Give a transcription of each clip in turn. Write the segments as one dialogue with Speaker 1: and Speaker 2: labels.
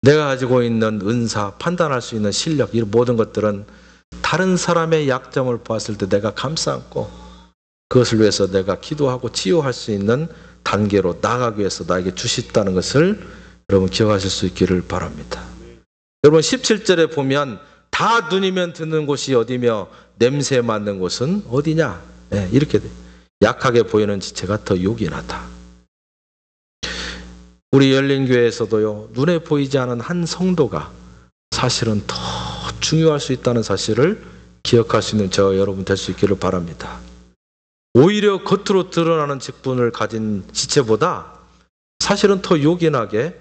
Speaker 1: 내가 가지고 있는 은사, 판단할 수 있는 실력, 이 모든 것들은 다른 사람의 약점을 보았을 때 내가 감싸 안고 그것을 위해서 내가 기도하고 치유할 수 있는 단계로 나아가기 위해서 나에게 주셨다는 것을 여러분 기억하실 수 있기를 바랍니다. 여러분 17절에 보면 다 눈이면 듣는 곳이 어디며 냄새 맡는 곳은 어디냐? 네, 이렇게 돼. 약하게 보이는 지체가 더 요긴하다. 우리 열린교회에서도요, 눈에 보이지 않은 한 성도가 사실은 더 중요할 수 있다는 사실을 기억할 수 있는 저와 여러분 될 수 있기를 바랍니다. 오히려 겉으로 드러나는 직분을 가진 지체보다 사실은 더 요긴하게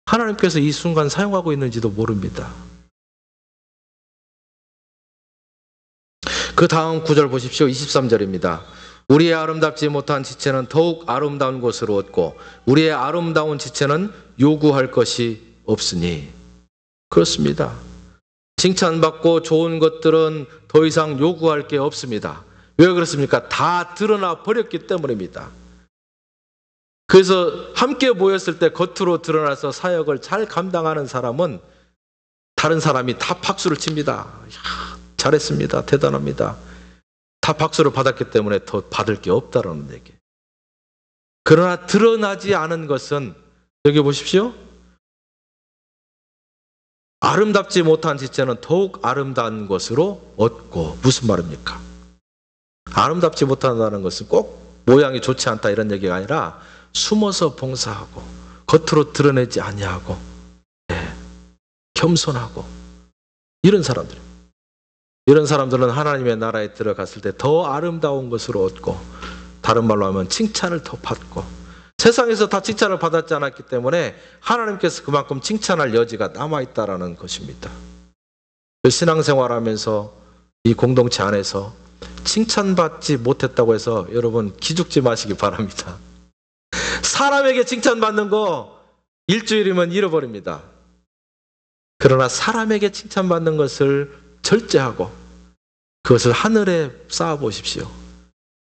Speaker 1: 하나님께서 이 순간 사용하고 있는지도 모릅니다. 그 다음 구절 보십시오. 23절입니다. 우리의 아름답지 못한 지체는 더욱 아름다운 곳으로 얻고 우리의 아름다운 지체는 요구할 것이 없으니. 그렇습니다. 칭찬받고 좋은 것들은 더 이상 요구할 게 없습니다. 왜 그렇습니까? 다 드러나 버렸기 때문입니다. 그래서 함께 모였을 때 겉으로 드러나서 사역을 잘 감당하는 사람은 다른 사람이 다 박수를 칩니다. 야, 잘했습니다. 대단합니다. 다 박수를 받았기 때문에 더 받을 게 없다라는 얘기. 그러나 드러나지 않은 것은 여기 보십시오. 아름답지 못한 지체는 더욱 아름다운 것으로 얻고. 무슨 말입니까? 아름답지 못하다는 것은 꼭 모양이 좋지 않다 이런 얘기가 아니라 숨어서 봉사하고 겉으로 드러내지 아니하고 겸손하고 이런 사람들. 이런 사람들은 하나님의 나라에 들어갔을 때 더 아름다운 것으로 얻고 다른 말로 하면 칭찬을 더 받고 세상에서 다 칭찬을 받았지 않았기 때문에 하나님께서 그만큼 칭찬할 여지가 남아있다라는 것입니다. 신앙생활하면서 이 공동체 안에서 칭찬받지 못했다고 해서 여러분 기죽지 마시기 바랍니다. 사람에게 칭찬받는 거 일주일이면 잃어버립니다. 그러나 사람에게 칭찬받는 것을 절제하고 그것을 하늘에 쌓아보십시오.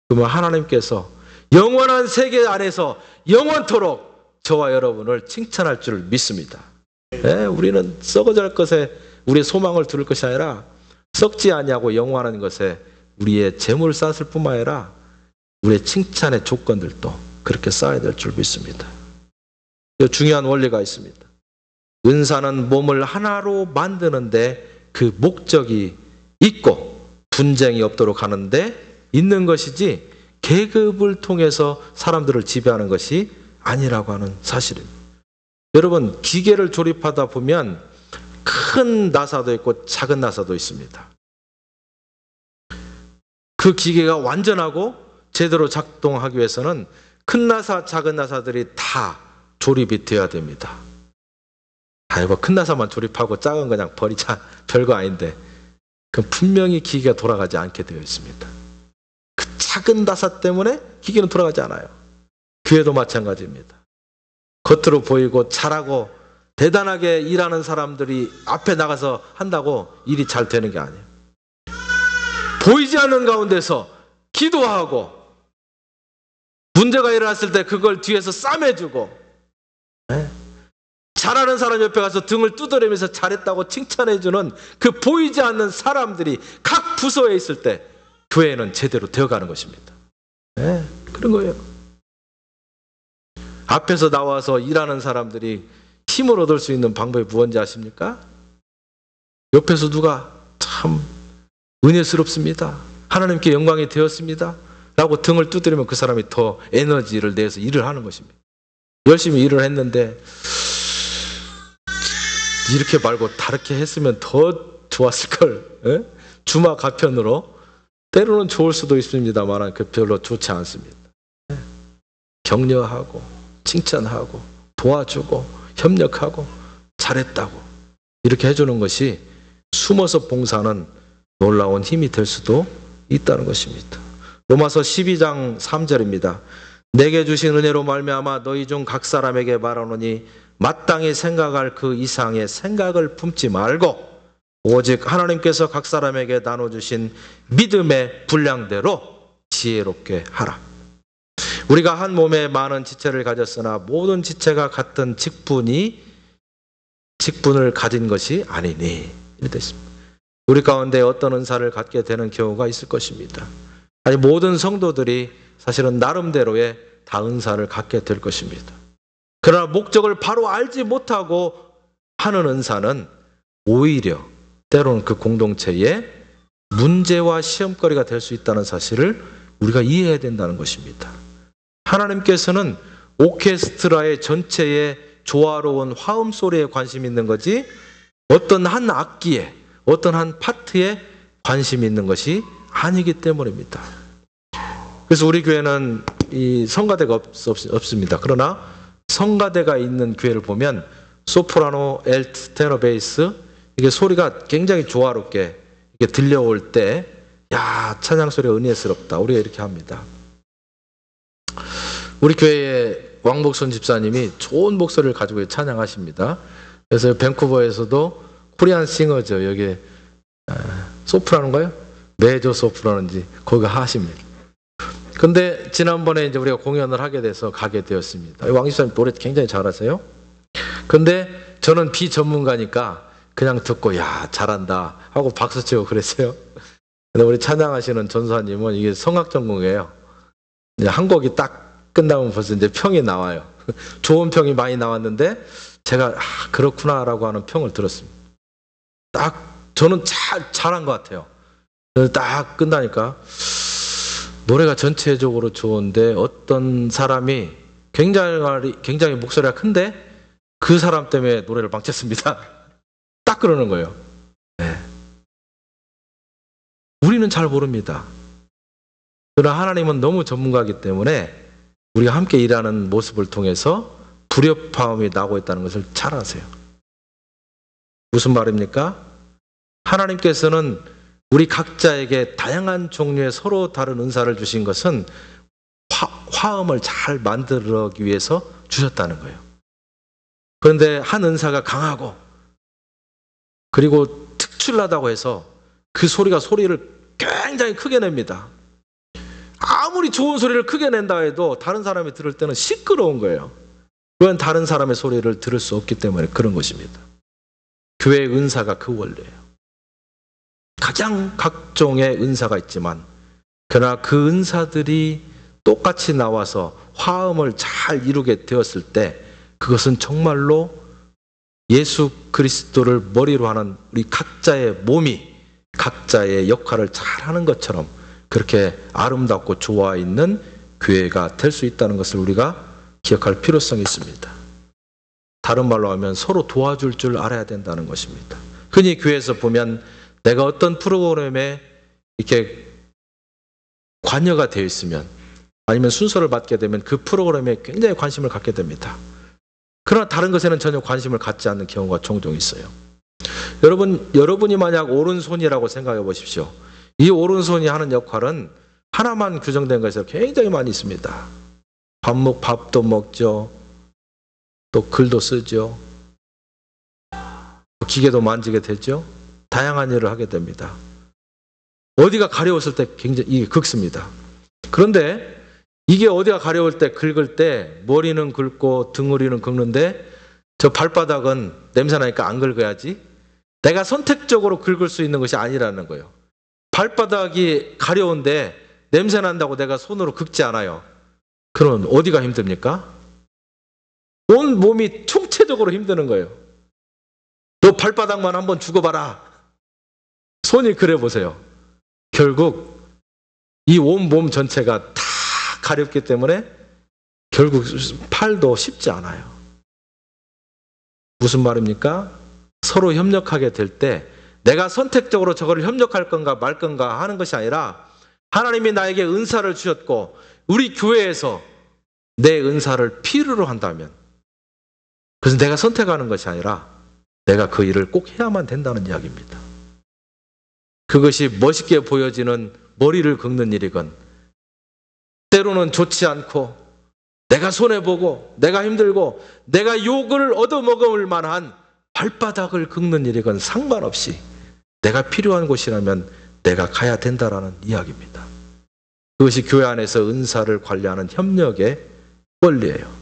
Speaker 1: 그러면 하나님께서 영원한 세계 안에서 영원토록 저와 여러분을 칭찬할 줄 믿습니다. 우리는 썩어질 것에 우리의 소망을 두를 것이 아니라 썩지 아니하고 영원한 것에 우리의 재물을 쌓을 뿐만 아니라 우리의 칭찬의 조건들도 그렇게 쌓아야 될 줄 믿습니다. 중요한 원리가 있습니다. 은사는 몸을 하나로 만드는데 그 목적이 있고 분쟁이 없도록 하는데 있는 것이지 계급을 통해서 사람들을 지배하는 것이 아니라고 하는 사실입니다. 여러분 기계를 조립하다 보면 큰 나사도 있고 작은 나사도 있습니다. 그 기계가 완전하고 제대로 작동하기 위해서는 큰 나사, 작은 나사들이 다 조립이 되어야 됩니다. 아이고 큰 나사만 조립하고 작은 거 그냥 버리자 별거 아닌데 그럼 분명히 기계가 돌아가지 않게 되어 있습니다. 그 작은 나사 때문에 기계는 돌아가지 않아요. 교회도 마찬가지입니다. 겉으로 보이고 잘하고 대단하게 일하는 사람들이 앞에 나가서 한다고 일이 잘 되는 게 아니에요. 보이지 않는 가운데서 기도하고 문제가 일어났을 때 그걸 뒤에서 싸매주고 잘하는 사람 옆에 가서 등을 두드리면서 잘했다고 칭찬해주는 그 보이지 않는 사람들이 각 부서에 있을 때 교회는 제대로 되어가는 것입니다. 그런 거예요. 앞에서 나와서 일하는 사람들이 힘을 얻을 수 있는 방법이 무엇인지 아십니까? 옆에서 누가 참 은혜스럽습니다. 하나님께 영광이 되었습니다. 라고 등을 두드리면 그 사람이 더 에너지를 내서 일을 하는 것입니다. 열심히 일을 했는데 이렇게 말고 다르게 했으면 더 좋았을걸. 주마 가편으로 때로는 좋을 수도 있습니다만 그 별로 좋지 않습니다. 격려하고 칭찬하고 도와주고 협력하고 잘했다고 이렇게 해주는 것이 숨어서 봉사는 놀라운 힘이 될 수도 있다는 것입니다. 로마서 12장 3절입니다. 내게 주신 은혜로 말미암아 너희 중 각 사람에게 말하노니 마땅히 생각할 그 이상의 생각을 품지 말고 오직 하나님께서 각 사람에게 나눠주신 믿음의 분량대로 지혜롭게 하라. 우리가 한 몸에 많은 지체를 가졌으나 모든 지체가 같은 직분이 직분을 가진 것이 아니니 이렇게 됐습니다. 우리 가운데 어떤 은사를 갖게 되는 경우가 있을 것입니다. 아니 모든 성도들이 사실은 나름대로의 다 은사를 갖게 될 것입니다. 그러나 목적을 바로 알지 못하고 하는 은사는 오히려 때로는 그 공동체의 문제와 시험거리가 될 수 있다는 사실을 우리가 이해해야 된다는 것입니다. 하나님께서는 오케스트라의 전체의 조화로운 화음 소리에 관심 있는 거지 어떤 한 악기에 어떤 한 파트에 관심이 있는 것이 아니기 때문입니다. 그래서 우리 교회는 이 성가대가 없습니다. 그러나 성가대가 있는 교회를 보면 소프라노, 엘트, 테너, 베이스 이게 소리가 굉장히 조화롭게 이게 들려올 때 야, 찬양 소리가 은혜스럽다. 우리가 이렇게 합니다. 우리 교회의 왕복선 집사님이 좋은 목소리를 가지고 찬양하십니다. 그래서 밴쿠버에서도 코리안 싱어죠. 여기 소프라노인가요? 메조 소프라노인지 거기 하십니다. 근데 지난번에 이제 우리가 공연을 하게 돼서 가게 되었습니다. 왕 집사님 노래 굉장히 잘하세요. 근데 저는 비전문가니까 그냥 듣고 야 잘한다 하고 박수치고 그랬어요. 근데 우리 찬양하시는 전사님은 이게 성악 전공이에요. 이제 한 곡이 딱 끝나면 벌써 이제 평이 나와요. 좋은 평이 많이 나왔는데 제가 그렇구나라고 하는 평을 들었습니다. 딱 저는 잘한 것 같아요. 딱 끝나니까 노래가 전체적으로 좋은데 어떤 사람이 굉장히 목소리가 큰데 그 사람 때문에 노래를 망쳤습니다. 딱 그러는 거예요. 네. 우리는 잘 모릅니다. 그러나 하나님은 너무 전문가이기 때문에 우리가 함께 일하는 모습을 통해서 불협화음이 나고 있다는 것을 잘 아세요. 무슨 말입니까? 하나님께서는 우리 각자에게 다양한 종류의 서로 다른 은사를 주신 것은 화음을 잘 만들기 위해서 주셨다는 거예요. 그런데 한 은사가 강하고 그리고 특출나다고 해서 그 소리를 굉장히 크게 냅니다. 아무리 좋은 소리를 크게 낸다 해도 다른 사람이 들을 때는 시끄러운 거예요. 그건 다른 사람의 소리를 들을 수 없기 때문에 그런 것입니다. 교회의 은사가 그 원리예요. 가장 각종의 은사가 있지만 그러나 그 은사들이 똑같이 나와서 화음을 잘 이루게 되었을 때 그것은 정말로 예수 그리스도를 머리로 하는 우리 각자의 몸이 각자의 역할을 잘 하는 것처럼 그렇게 아름답고 좋아 있는 교회가 될 수 있다는 것을 우리가 기억할 필요성이 있습니다. 다른 말로 하면 서로 도와줄 줄 알아야 된다는 것입니다. 흔히 교회에서 보면 내가 어떤 프로그램에 이렇게 관여가 되어 있으면 아니면 순서를 맡게 되면 그 프로그램에 굉장히 관심을 갖게 됩니다. 그러나 다른 것에는 전혀 관심을 갖지 않는 경우가 종종 있어요. 여러분이 만약 오른손이라고 생각해 보십시오. 이 오른손이 하는 역할은 하나만 규정된 것에서 굉장히 많이 있습니다. 밥도 먹죠. 또 글도 쓰죠. 기계도 만지게 되죠. 다양한 일을 하게 됩니다. 어디가 가려웠을 때 굉장히 이게 긁습니다. 그런데 이게 어디가 가려울 때 긁을 때 머리는 긁고 등허리는 긁는데 저 발바닥은 냄새나니까 안 긁어야지. 내가 선택적으로 긁을 수 있는 것이 아니라는 거예요. 발바닥이 가려운데 냄새난다고 내가 손으로 긁지 않아요. 그럼 어디가 힘듭니까? 온 몸이 총체적으로 힘드는 거예요. 너 발바닥만 한번 죽어봐라. 손이 그래 보세요. 결국 이 온 몸 전체가 다 가렵기 때문에 결국 팔도 쉽지 않아요. 무슨 말입니까? 서로 협력하게 될 때 내가 선택적으로 저거를 협력할 건가 말 건가 하는 것이 아니라 하나님이 나에게 은사를 주셨고 우리 교회에서 내 은사를 필요로 한다면 그래서 내가 선택하는 것이 아니라 내가 그 일을 꼭 해야만 된다는 이야기입니다. 그것이 멋있게 보여지는 머리를 긁는 일이건 때로는 좋지 않고 내가 손해보고 내가 힘들고 내가 욕을 얻어먹을 만한 발바닥을 긁는 일이건 상관없이 내가 필요한 곳이라면 내가 가야 된다라는 이야기입니다. 그것이 교회 안에서 은사를 관리하는 협력의 원리예요.